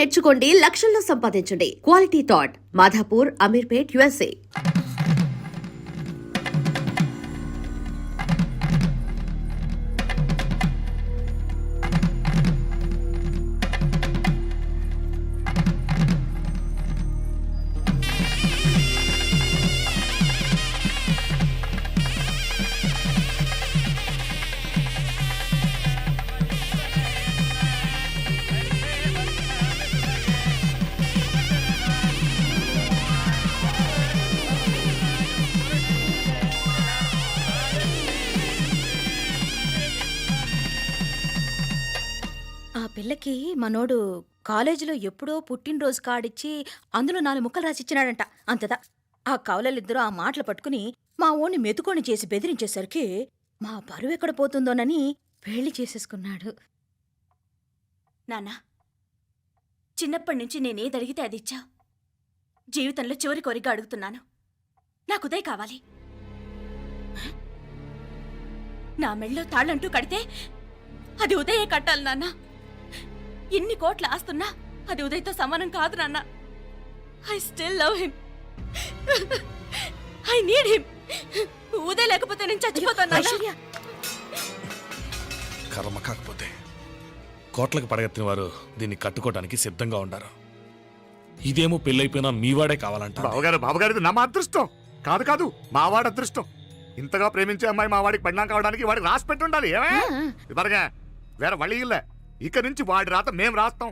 నేర్చుకోండి, లక్షల్లో సంపాదించండి. Quality thought Madhapur, Ameerpet, USA. పిల్లకి మనోడు కాలేజీలో ఎప్పుడో పుట్టినరోజు కాడిచ్చి అందులో 4 ముక్కలు రాసిచ్చినాడంట. అంతదా ఆ కవలలిద్దరూ ఆ మాటలు పట్టుకుని మా ఓణ్ణి మెతుకొని చేసి బెదిరించేసరికి మా పరువెక్కడ పోతుందోనని పెళ్లి చేసేసుకున్నాడు. నాన్నా, చిన్నప్పటి నుంచి నేనేదడిగితే అది ఇచ్చా. జీవితంలో చివరి కోరిక అడుగుతున్నాను. నాకు ఉదయ్ కావాలి. నా మెళ్ళో తాళ్ళంటూ కడితే అది ఉదయే కట్టాలి నాన్న. ఎన్ని కోట్ల ఆస్తున్నా అది ఉదయ్తో సమానం కాదు నాన్న. I still love him. I need him. Uday లేకపోతే నేను చచ్చిపోతాను. కర్మ కాకపోతే కోట్లకు పడగెత్తిన వారు దీన్ని కట్టుకోవడానికి సిద్ధంగా ఉండారు. ఇదేమో పెళ్ళైపోయినా మీవాడే కావాలంట. బావగారు నా అదృష్టం కాదు కాదు మావాడి అదృష్టం. ఇంతగా ప్రేమించే అమ్మాయి మా వాడికి పడినా కావడానికి వాడికి రాసి పెట్టి ఉండాలి. ఏమే ఇవరగా వేరే వళ్ళి ఇల్లే. ఇక నుంచి వాడి రాత మేం రాస్తాం.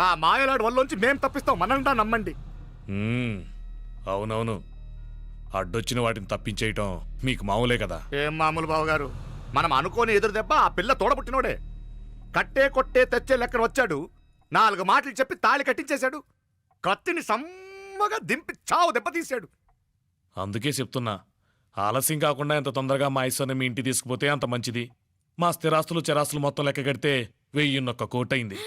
ఆ మాయలాడి వల్లోంచి మేం తప్పిస్తాం. మనంటా నమ్మండి. అవునవును, అడ్డొచ్చిన వాటిని తప్పించేయటం మీకు మామూలే కదా. ఏం మామూలు బావగారు, మనం అనుకోని ఎదురు దెబ్బ ఆ పిల్ల తోడబుట్టినోడే. కట్టే కొట్టే తెచ్చే లెక్కన వచ్చాడు. 4 మాటలు చెప్పి తాళి కట్టించేశాడు. కత్తిని సమ్మగా దింపి చావు దెబ్బతీశాడు. అందుకే చెప్తున్నా, ఆలస్యం కాకుండా ఎంత తొందరగా మా ఐశ్వర్యం మీ ఇంటి తీసుకుపోతే అంత మంచిది. మా స్థిరాస్తులు చిరాస్తులు మొత్తం లెక్క కడితే 1,000 కోటైంది.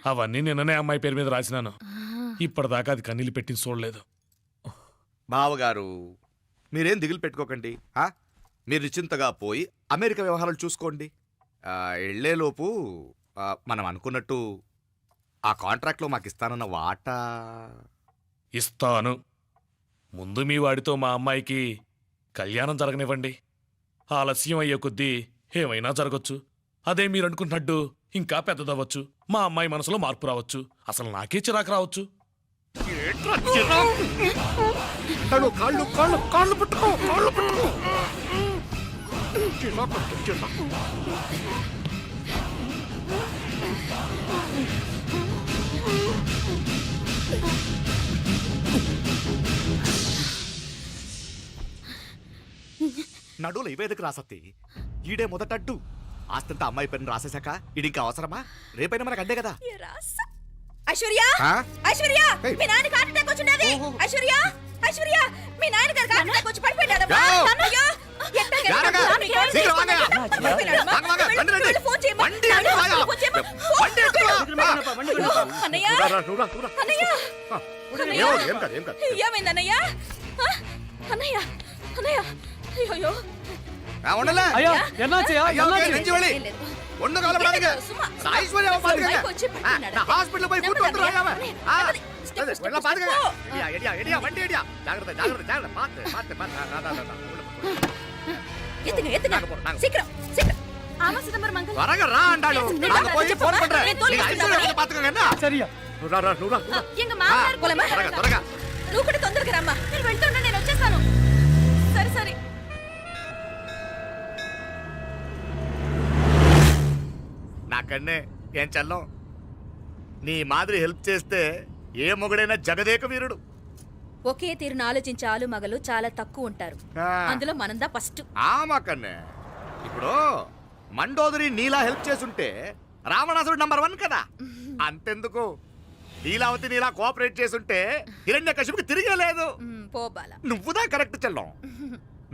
అవన్నీ నిన్ననే అమ్మాయి పేరు మీద రాసినాను. ఇప్పటిదాకా అది కన్నీళ్ళు పెట్టి చూడలేదు. బావగారు మీరేం దిగులు పెట్టుకోకండి. మీరు నిశ్చింతగా పోయి అమెరికా వ్యవహారాలు చూసుకోండి. వెళ్లేలోపు మనం అనుకున్నట్టు ఆ కాంట్రాక్ట్లో మాకు ఇస్తానన్న వాటా ఇస్తాను. ముందు మీ వాడితో మా అమ్మాయికి కళ్యాణం జరగనివ్వండి. ఆలస్యం అయ్యే కొద్దీ ఏమైనా జరగచ్చు. అదే మీరు అనుకున్నట్టు ఇంకా పెద్దదవ్వచ్చు. మా అమ్మాయి మనసులో మార్పు రావచ్చు. అసలు నాకే చిరాకు రావచ్చు. నడువులు ఇవేదకు రాసత్తి. ఈడే మొదటడ్డు. ఆస్తంతా అమ్మాయి పేరుని రాసేశాక ఇది ఇంకా అవసరమా? రేపైనా మనకు అడ్డే కదా. ఐశ్వర్య, ఐశ్వర్య, మీ నాన్న హార్ట్ అటాక్ వచ్చినది. ఐశ్వర్య, ఐశ్వర్య, మీ నాన్న గారికి హార్ట్ అటాక్ వచ్చి పడిపోయాడు. అన్నయ్య, ఏమైందన్నయ్య? అన్నయ్య, అన్నయ్య, అయ్యో నువ్వు కూడా తొందరగా రమ్మా. నేను వెళ్తున్నా, నేను వచ్చేస్తాను. సరే సరే. నాకన్నే ఏం చల్లం. నీ మాదిరి హెల్ప్ చేస్తే ఏ మొగుడైనా జగదేక వీరుడు. ఒకే తీరును ఆలోచించే ఆలు మగలు చాలా తక్కువ ఉంటారు. అందులో మనందా ఫస్ట్. మాకన్నే ఇప్పుడు మండోదరి నీలా హెల్ప్ చేసుంటే రావణాసుడు నంబర్ 1 కదా. అంతెందుకు, లీలావతి నీలా కోఆపరేట్ చేసుంటే హిరణ్యకశిపుకి తిరిగే లేదు. నువ్వుదా కరెక్ట్ చెల్లం.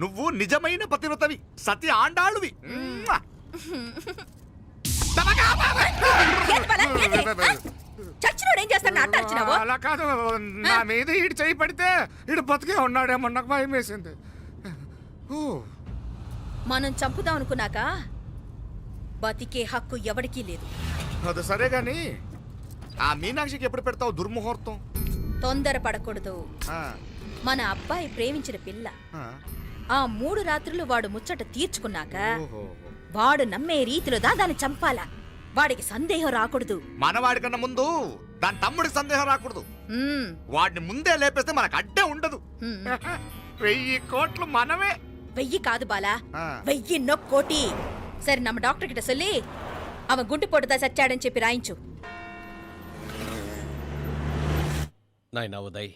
నువ్వు నిజమైన పతివ్రతవి, సతి ఆండాళువి. అలా కాదు, నా మీద ఈడు చేయి పడితే ఈడు బతికే ఉన్నాడేమో నాకు భయం వేసింది. మనం చంపుదాం అనుకున్నాక బతికే హక్కు ఎవరికీ లేదు. అది సరే గాని ఆ మీనాక్షికి ఎప్పుడు పెడతావు దుర్ముహూర్తం? తొందర పడకూడదు. ఆ, మన అబ్బాయి ప్రేమించిన పిల్ల ఆ. ఆ 3 రాత్రులు వాడు ముచ్చట తీర్చుకున్నాక ఓహో. వాడు నమ్మే రీతిలో దాన్ని చంపాలా. వాడికి సందేహం రాకూడదు. మనవాడి కన్నా ముందు దాని తమ్ముడికి సందేహం రాకూడదు. ఉమ్, వాడిని ముందే లేపేస్తే మనకు అడ్డే ఉండదు. ఉమ్. 1000 కోట్లు మనమే. 1000 కాదు బాలా, ఆ. 1000 కోటి. సరే நம்ம డాక్టర్ கிட்ட சொல்லி அவன் గుండు పొట్టుదా సచ్చాడని చెప్పి రాయించు. నాయనా ఉదయ్,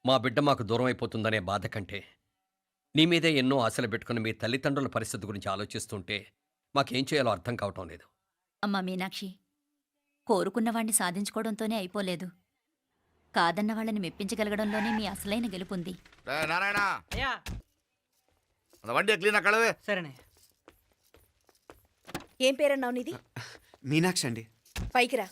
మా బిడ్డ మాకు దూరం అయిపోతుందనే బాధ కంటే నీ మీదే ఎన్నో ఆశలు పెట్టుకుని మీ తల్లిదండ్రుల పరిస్థితి గురించి ఆలోచిస్తుంటే మాకేం చేయాలో అర్థం కావటం లేదు. అమ్మా మీనాక్షి, కోరుకున్నవాణ్ణి సాధించుకోవడంతోనే అయిపోలేదు. కాదన్న వాళ్ళని మెప్పించగలగడంలోనే మీ అసలైన గెలుపుంది. నారాయణ వండి క్లీన్ కళవే. సరేనే. ఏం పేరన్నావు నీది? మీనాక్షి అండి. పైకి రా.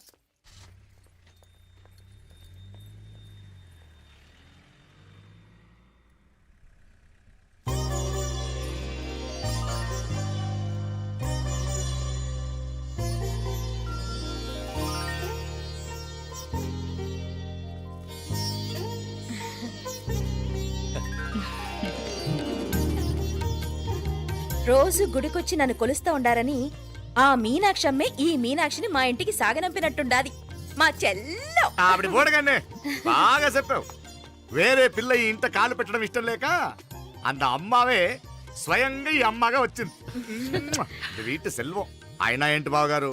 రోజు గుడికొచ్చి నన్ను కొలుస్తా ఉండారని ఆ మీనాక్షమ్మే ఈ మీనాక్షిని మా ఇంటికి సాగనంపినట్టుండాది. మా చెల్లో. ఆవిడ పోడగానే బాగా చెప్పావు. వేరే పిల్ల ఈ ఇంట కాలు పెట్టడం ఇష్టం లేక అంత అమ్మావే స్వయంగా ఈ అమ్మగా వచ్చింది. వీటి సెల్వం. అయినా ఏంటి బావగారు,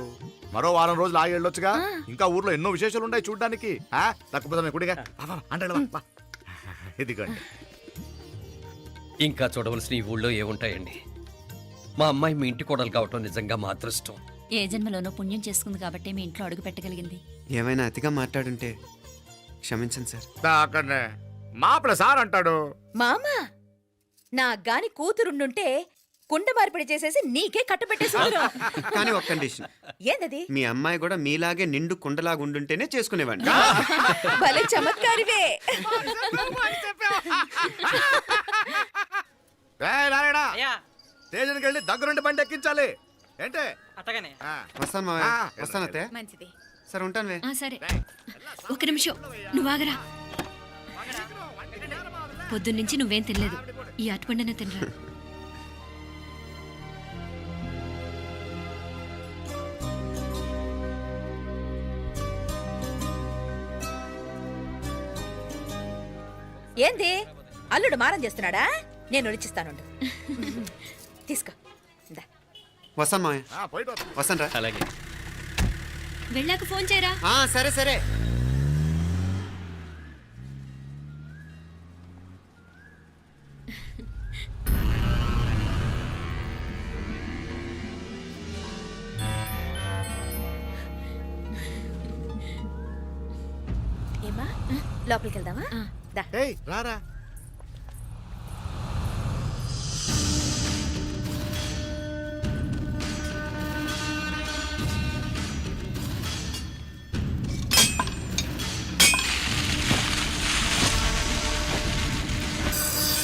మరో వారం రోజులు ఆగి వెళ్ళొచ్చుగా. ఇంకా ఊర్లో ఎన్నో విశేషాలు ఉన్నాయి చూడ్డానికి. తక్కువ కుడిగా అంటే ఇదిగోండి. ఇంకా చూడవలసిన ఈ ఊళ్ళో ఏముంటాయండి? మా అమ్మాయి మీ ఇంటి కోడలు కావటం నిజంగా మా అదృష్టం. ఏ జన్మలోనో పుణ్యం చేసుకుంది కాబట్టి మీ ఇంట్లో అడుగు పెట్టగలిగింది. ఏమైనా అతిగా మాట్లాడుంటే క్షమించండి సార్. అక్కడనే మాపల సార్ అంటాడు. మామా, నా గాని కూతురుండుంటే కుండ మార్పిడి చేసేసి నీకే కట్టబెట్టేసి కానీ ఒక కండిషన్. ఏందది? మీ అమ్మాయి కూడా మీలాగే నిండు కుండలాగా ఉండుంటేనే చేసుకునేవాడిని. భలే చమత్కారివే. నారాయణ అయ్యా స్టేషన్కి వెళ్ళి దగ్గరుండి బండి ఎక్కించాలి. ఏంటే? అట్టగానే. వస్తాను మావయ్య. వస్తాను అత్తే. మంచిది. సరే ఉంటాను. సరే, ఒక నిమిషం నువ్వు ఆగరా. పొద్దున్నుంచి నువ్వేం తినలేదు. ఈ అటుపండనే తినరా. ఏంది అల్లుడు మారం చేస్తున్నాడా? నేను ఒలిచిస్తానుండు. తీసుకో. దా. వస్తాను మావయ్య. పోయిట్ వస్తా. వస్తాను రా. అలాగే. వెళ్ళాక ఫోన్ చేయరా. సరే సరే. ఏమా, లోపలికి వెళ్దామా? దా. ఏయ్ రారా.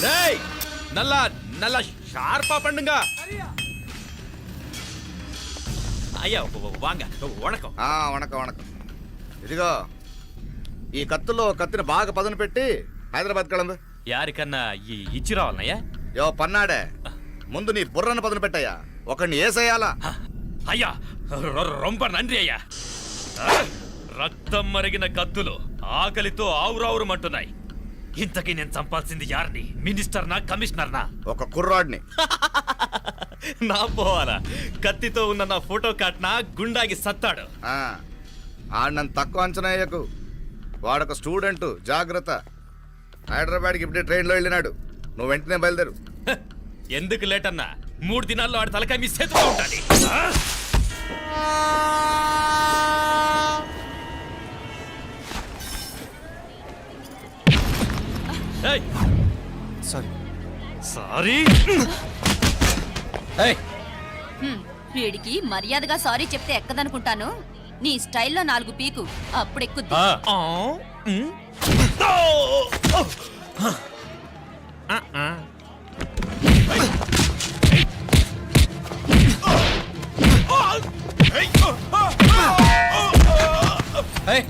டேய் நல்லா நல்லா ஷார்ப்பா பண்ணுங்க. ஐயா வாங்க வணக்கம். వణకం వణకం. ఇదిగో ఈ కత్తులో కత్తిని బాగా పదును పెట్టి హైదరాబాద్ కళందు. யாருக்கண்ணா ఇచ్చి రావాలన్నయ్యా? యో పన్నాడే, ముందు నీ బుర్రను పదును పెట్టయ్యా. ఒకడిని ఏసేయాలా. అయ్యా రొంప నంది అయ్యా. రక్తం మరిగిన కత్తులు ఆకలితో ఆవురావురమంటున్నాయి. ఇంతకీ నేను చంపాల్సింది యారిని? మినిస్టర్నా కమిషనర్నా? ఒక కుర్రాడిని. నా పోవాలా? కత్తితో ఉన్న నా ఫోటో కాట్నా గుండాగి సత్తాడు. ఆడినంత తక్కువ అంచనా వేయకు. వాడొక స్టూడెంట్, జాగ్రత్త. హైదరాబాద్కి ఇప్పుడే ట్రైన్లో వెళ్ళినాడు. నువ్వు వెంటనే బయలుదేరు. ఎందుకు లేట్ అన్నా? 3 దినాల్లో ఆడి తలకాయ మీ చేతిలో ఉండాలి. సారీ. సారీ. వీడికి మర్యాదగా సారీ చెప్తే ఎక్కదనుకుంటాను. నీ స్టైల్లో 4 పీకు, అప్పుడెక్కుద్ది. ఏయ్,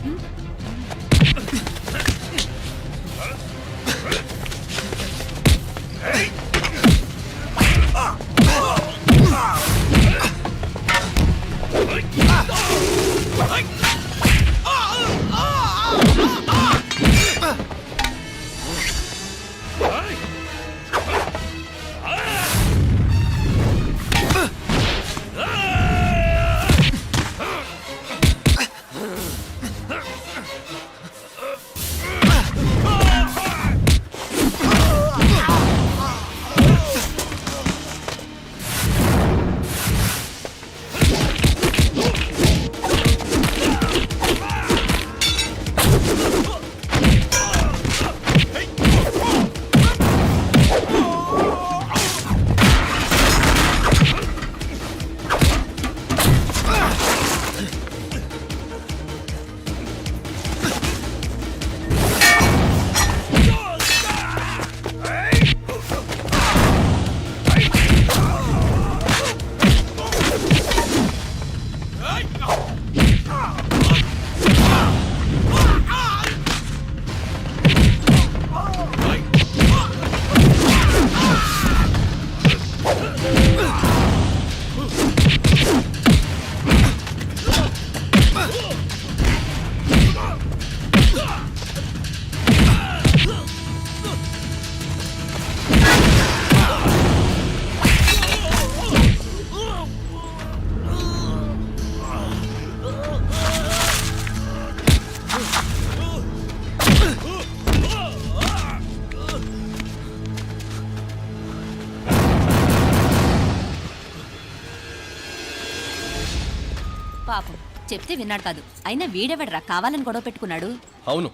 పాపం చెప్తే విన్నాడు కాదు. అయినా వీడెవడరా కావాలని గొడవ పెట్టుకున్నాడు? అవును,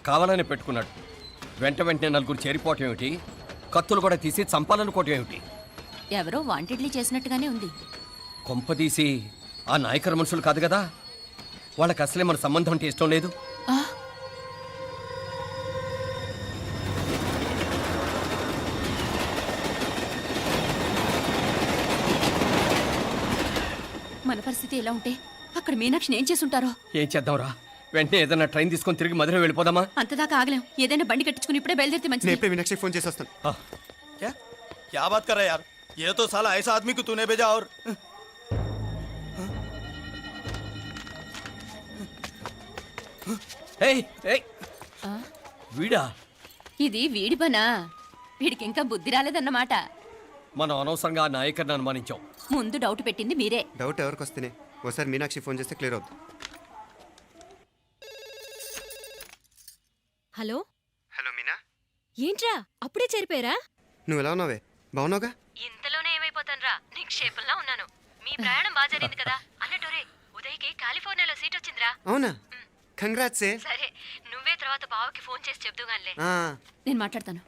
కావాలని పెట్టుకున్నాడు. వెంటనే నలుగురు చేరిపోవటం ఏమిటి, కత్తులు కూడా తీసి చంపాలనుకోవటం ఏమిటి? ఎవరో వాంటెడ్లీ చేసినట్టుగానే ఉంది. కొంపదీసి ఆ నాయకర మనుషులు కాదు కదా? వాళ్ళకి అసలే మన సంబంధం అంటే ఇష్టం లేదు. ఆ, మన పరిస్థితి ఎలా ఉంటే అక్కడ మీనాక్షిని ఏం చేసుంటారో. ఏం చేద్దాంరా? వెంటనే ఏదైనా ట్రైన్ తీసుకొని తిరిగి మధుర వెళ్ళిపోదామా? అంతదాకా ఆగలేం. ఏదైనా బండి కట్టించుకుని ఇప్పుడే బయలుదేరితే నేను మంచిది. ఇప్పుడే మీనాక్షికి ఫోన్ చేసి వస్తాను. क्या क्या बात कर रहा है यार? ये तो साला ऐसा आदमी को तूने भेजा और ఏయ్, ఏయ్, ఆ, వీడా? ఇది వీడి పనా? వీడికి ఇంకా బుద్ధి రాలేదన్నమాట. మనం అనవసరంగా ఆ నాయకర్ని అనుమానించాం. ముందు డౌట్ పెట్టింది మీరే. డౌట్ ఎవరికి వస్తేనే ఒకసారి మీనాక్షి ఫోన్ చేస్తే క్లియర్ అవుతుంది. హలో హలో మీనా, ఏంట్రా అప్పుడే చేరిపోయారా? నువ్వు ఎలా ఉన్నావే? బాగున్నావుగా? ఇంతలోనే ఏమైపోతాన్రా, నిక్షేపంలా ఉన్నాను. మీ ప్రయాణం బాగా జరిగింది కదా? అన్నట్టురే ఉదయ్కి కాలిఫోర్నియాలో సీట్ వచ్చిందిరా. అవునా? కంగ్రాట్సే. సరే నువ్వే తర్వాత బావకి ఫోన్ చేసి చెప్దుగాన్లే. నేను మాట్లాడతాను.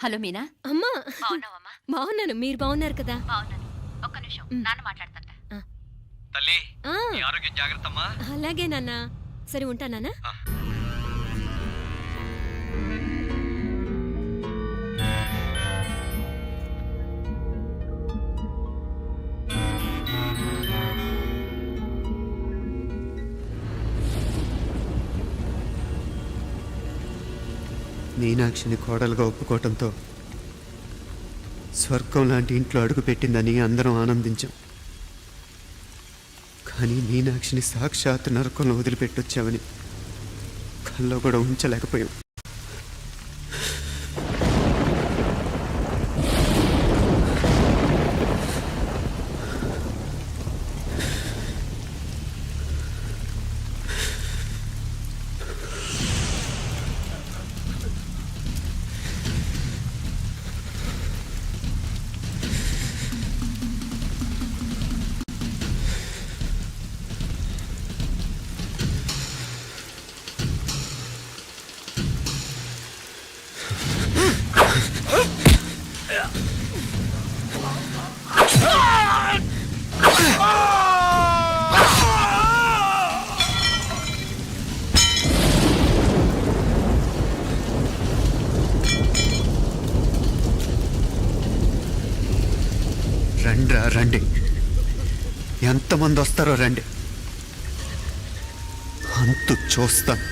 హలో మీనా. అమ్మా బాగున్నావమ్మా? బాగున్నాను, మీరు బాగున్నారు కదా? బాగున్నాను. ఒక్క నిమిషం, నాన్న మాట్లాడతాను. తల్లి, ఆ, నీ ఆరోగ్యం జాగ్రత్తమ్మా. అలాగే నాన్న. సరే ఉంటానా? మీనాక్షిని కోడలుగా ఒప్పుకోవటంతో స్వర్గం లాంటి ఇంట్లో అడుగు పెట్టిందని అందరం ఆనందించాం. కానీ మీనాక్షిని సాక్షాత్ నరకంలో వదిలిపెట్టొచ్చామని కల్లో కూడా ఉంచలేకపోయాం. రండ్రా రండి, ఎంతమంది వస్తారో రండి. అంతు చూస్తాను.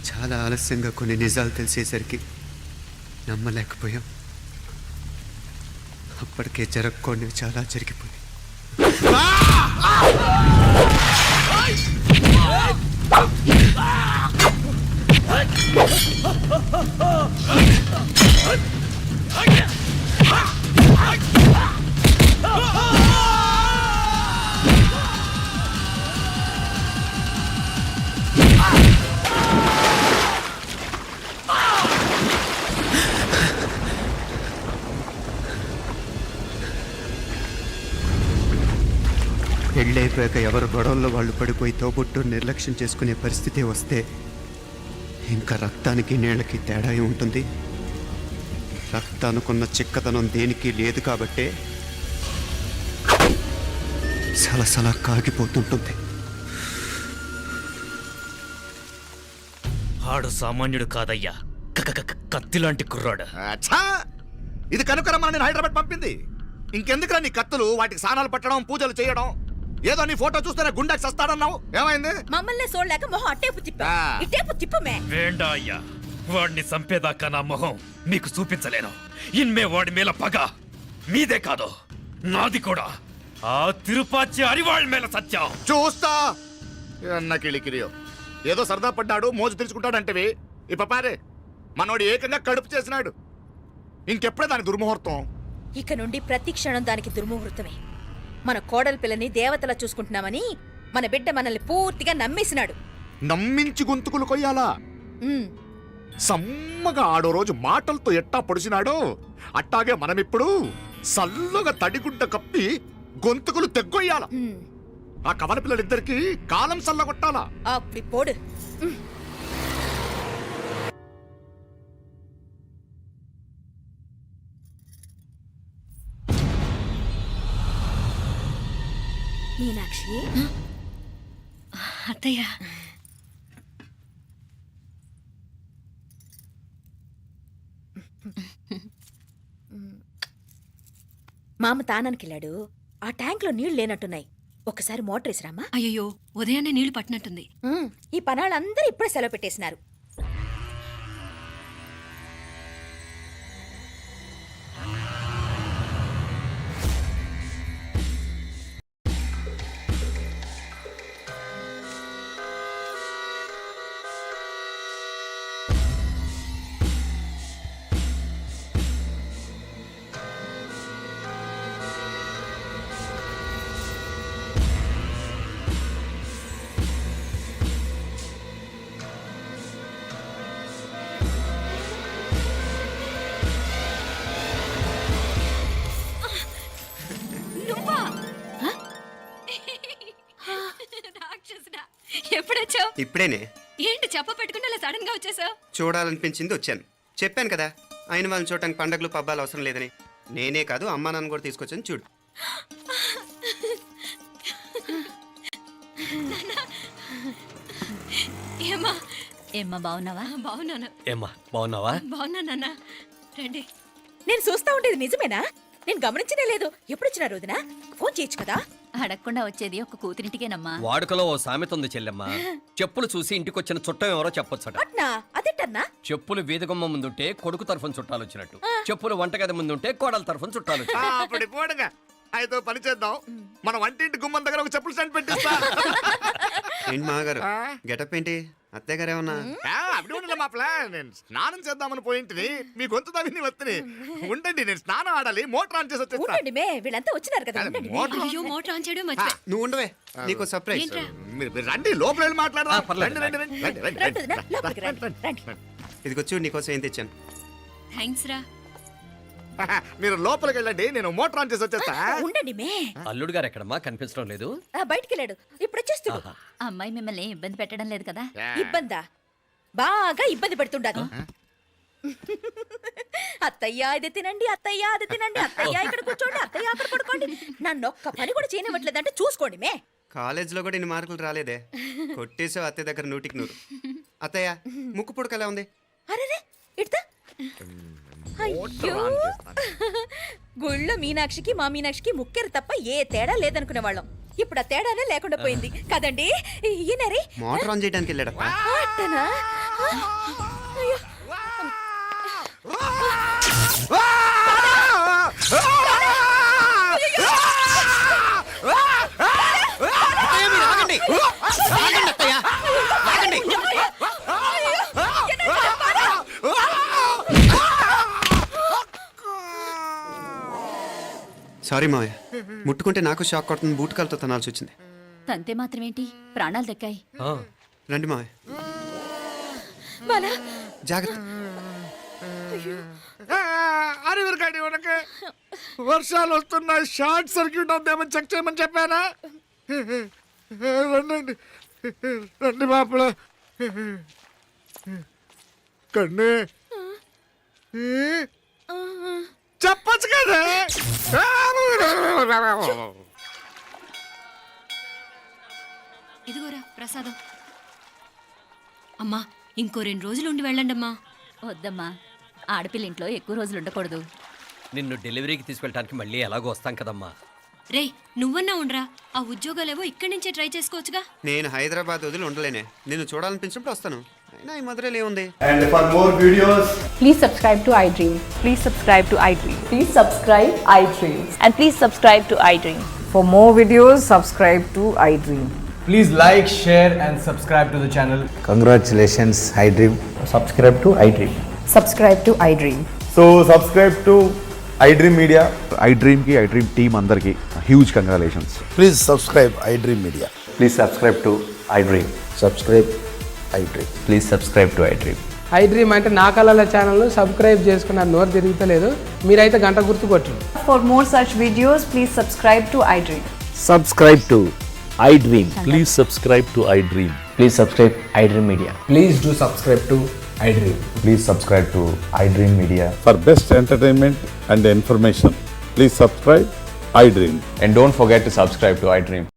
చాలా ఆలస్యంగా కొన్ని నిజాలు తెలిసేసరికి నమ్మలేకపోయాం. అప్పటికే జరగకూడనివి చాలా జరిగిపోయి. పెళ్ళైపోయాక ఎవరు గొడవల్లో వాళ్ళు పడిపోయి తోబుట్టు నిర్లక్ష్యం చేసుకునే పరిస్థితి వస్తే ఇంకా రక్తానికి నీళ్ళకి తేడా ఉంటుంది. రక్తానుకున్న చిక్కదనం దేనికి లేదు కాబట్టే సలసలా కాగిపోతుంటుంది. ఆడు సామాన్యుడు కాదయ్యా, కత్తిలాంటి కుర్రాడు. అచ్చా, ఇది కనుకరమ్మని నేను హైదరాబాద్ పంపింది. ఇంకెందుకురా నీ కత్తులు, వాటికి స్నానాలు పట్టడం, పూజలు చేయడం? ఏదో నీ ఫోటో చూస్తేనే గుండెకి సస్తాడన్నావు, ఏమైంది? మమ్మల్ని చూడలేక మొహం అట్టేపు తిప్పా, ఆ. ఇట్టేపు తిప్పమే. వేండా అయ్యా, వాడిని చంపేదాకా నా మొహం మీకు చూపించలేను. ఇన్మే వాడి మేల పగ మీదే కాదు, నాది కూడా. ఆ తిరుపాచి అరివాళ్ళ మేల సత్యం చూస్తా. అన్న కిళికిరియో ఏదో సరదా పడ్డాడు, మోజు తెరుచుకుంటాడంటవి. ఈ పపారే మనోడు ఏకంగా కడుపు చేసినాడు. ఇంకెప్పుడే దాని దుర్ముహూర్తం? ఇక నుండి ప్రతి క్షణం దానికి దుర్ముహూర్తమే. మన కోడలి పిల్లని దేవతలా చూసుకుంటున్నామని మన బిడ్డ మనల్ని పూర్తిగా నమ్మేసినాడు. నమ్మించి గొంతుకులు కొయ్యాలా? ఉమ్, సమ్మగా ఆడో రోజు మాటలతో ఎట్టా పొడిచినాడో అట్టాగే మనమిప్పుడు సల్లుగా తడిగుడ్డ కప్పి గొంతుకులు తెగ్గొయ్యాల. ఉమ్. ఆ కవల పిల్లలిద్దరికి కాలం సల్లగొట్టాలా? అప్పుడు పోడు. ఉమ్. మీనాక్షి, అత్తయ్య, మామ తానానికి వెళ్ళాడు. ఆ ట్యాంక్ లో నీళ్లు లేనట్టున్నాయి. ఒకసారి మోటార్ వేసిరామా. అయ్యో ఉదయాన్నే నీళ్లు పట్టినట్టుంది. ఈ పనాళ్ళందరూ ఇప్పుడే సెలవు పెట్టేసినారు. రాక్షసుడా, ఎప్పుడొచ్చావు? ఇప్పుడేనే ఏంటి చెప్ప పెట్టుకుంటే అలా సడన్ గా వచ్చేసావు? చూడాలనిపించింది వచ్చాను. చెప్పాను కదా, ఆయన వాళ్ళని చూడటానికి పండగలు పబ్బాలు అవసరం లేదని. నేనే కాదు, అమ్మా నాన్న కూడా తీసుకొచ్చాను. చూడు. ఏమ్మా ఏమ్మా బాగున్నావా? బాగున్నాను. ఏమ్మా బాగున్నావా? బాగున్నా నాన్న. రండి. నేను చూస్తా ఉండేది నిజమేనా? నేను గమనించనే లేదు. ఎప్పుడొచ్చినా రోజున ఫోన్ చేయొచ్చు కదా. అడగకుండా వచ్చేది ఒక కూతురింటికేనమ్మా. వాడుకలో ఓ సామెత ఉంది చెల్లెమ్మ. చెప్పులు చూసి ఇంటికొచ్చిన చుట్టం ఎవరో చెప్పొచ్చట. అట్నా? అదేటన్నా? చెప్పులు వీధగుమ్మ ముందుంటే కొడుకు తరఫున చుట్టాలు వచ్చినట్టు, చెప్పులు వంటగది ముందుంటే కోడల తరఫున చుట్టాలు వచ్చినట్టు. అప్పటి పోడుగా అయితే పని చేద్దాం. మన వంటింటి గుమ్మం దగ్గర ఒక చెప్పులు స్టాండ్ పెట్టిస్తా. ఏంటి మామగారు గెటప్ ఏంటి? అత్తయ్య గారు ఏమన్నా? అప్పుడు ఉండలే మా ప్లాన్. నేను స్నానం చేద్దామని పోయింటిని, మీ గొంతు తవ్వి వస్తుంది. ఉండండి, నేను స్నానం ఆడాలి. మోటార్ ఆన్ చేసి వచ్చేస్తా. ఉండండి మే, వీళ్ళంతా వచ్చినారు కదా. ఉండండి మే. మోటార్ అయ్యో మోటార్ ఆన్ చేయడం మర్చిపోయా. నువ్వు ఉండవే, నీకు సర్ప్రైజ్. ఏంట్రా? మీరు రండి, లోపల వెళ్ళి మాట్లాడదాం. పర్లేదు. రండి, రండి, రండి, రండి, రండి వదినా, రండి. లోపలికి రండి, రండి. ఇదిగో చూడు, నీకోసం ఏం తెచ్చాను. థ్యాంక్స్ రా. మీరు లోపలికి వెళ్ళండి, నేను మోటార్ ఆన్ చేసి వచ్చేస్తా. ఉండండి మే. అల్లుడు గారు ఎక్కడమ్మా కనిపించడం లేదు? బయటికి వెళ్ళాడు, ఇప్పుడు వచ్చేస్తాడు. ఆహా. అమ్మాయి మిమ్మల్ని ఏం ఇబ్బంది పెట్టడం లేదు కదా? ఇబ్బందా? బాగా ఇబ్బంది పెడుతుండదు. అత్తయ్య ఇది తినండి, అత్తయ్య అది తినండి, అత్తయ్య ఇక్కడ కూర్చోండి, అత్తయ్య అక్కడ పడుకోండి. నన్ను ఒక్క పని కూడా చేయనివ్వట్లేదంటే చూసుకోండి మే. కాలేజీలో కూడా ఇన్ని మార్కులు రాలేదే. కొట్టేసావు అత్తయ్య దగ్గర 100కి 100. అత్తయ్య ముక్కు పుడక ఎలా ఉంది? అరే ఇడతా. అయ్యో, గుళ్ళో మీనాక్షికి మా మీనాక్షికి ముక్కెరు తప్ప ఏ తేడా లేదనుకునే వాళ్ళం. ఇప్పుడు ఆ తేడానే లేకుండా పోయింది కదండి. ఈయనరి మోటార్ ఆన్ చేయడానికి వెళ్ళాడప్ప. అట్టనా? అయ్యో. సారీ మావయ్య, ముట్టుకుంటే నాకు షాక్ కొడుతుంది. బూటకాలతో తనాల్సి వచ్చింది. తంతే మాత్రమేంటి, ప్రాణాలు దక్కాయి. ఆ, రండి మావయ్య, బాలా, జాగ్రత్త. అరివిరకండి ఉనక వర్షాలు వస్తున్నాయి, షార్ట్ సర్క్యూట్ అవుతామని చెక్ చేయమని చెప్పానా? రండి రండి మాపల కన్నే చెప్పచ్చు కదా. ఇదిగోరా ప్రసాదం. అమ్మా ఇంకో 2 రోజులు ఉండి వెళ్ళండమ్మా. వద్దమ్మా, ఆడపిల్ల ఇంట్లో ఎక్కువ రోజులు ఉండకూడదు. నిన్ను డెలివరీకి తీసుకెళ్ళడానికి మళ్ళీ ఎలాగో వస్తాం కదమ్మా. రేయ్ నువ్వన్నా ఉండరా, ఆ ఉద్యోగాలేవో ఇక్కడి నుంచే ట్రై చేసుకోవచ్చుగా. నేను హైదరాబాద్ వదిలి ఉండలేనే. నిన్ను చూడాలనిపించినప్పుడు వస్తాను. అయినా ఈ మధురలో ఏముంది? And for more videos, please subscribe to iDream. Please subscribe to iDream. Please subscribe iDream. And please subscribe to iDream. For more videos, subscribe to iDream. please like, share and subscribe to the channel. Congratulations, iDream. Subscribe to iDream. Subscribe to iDream. So subscribe to iDream Media. iDream ki iDream team andarki huge congratulations. Please subscribe iDream Media. Please subscribe to iDream. Subscribe iDream. Please subscribe to iDream. iDream అంటే నా కళల channel subscribe చేసుకున్న నోరు తిరుగుతలేదు. మీరైతే గంట గుర్తు కొట్టండి. For more such videos, please subscribe to iDream. Subscribe to iDream. Please subscribe to iDream. Please subscribe iDream Media. Please do subscribe to iDream. Please subscribe to iDream Media. For best entertainment and information, please subscribe iDream. And don't forget to subscribe to iDream.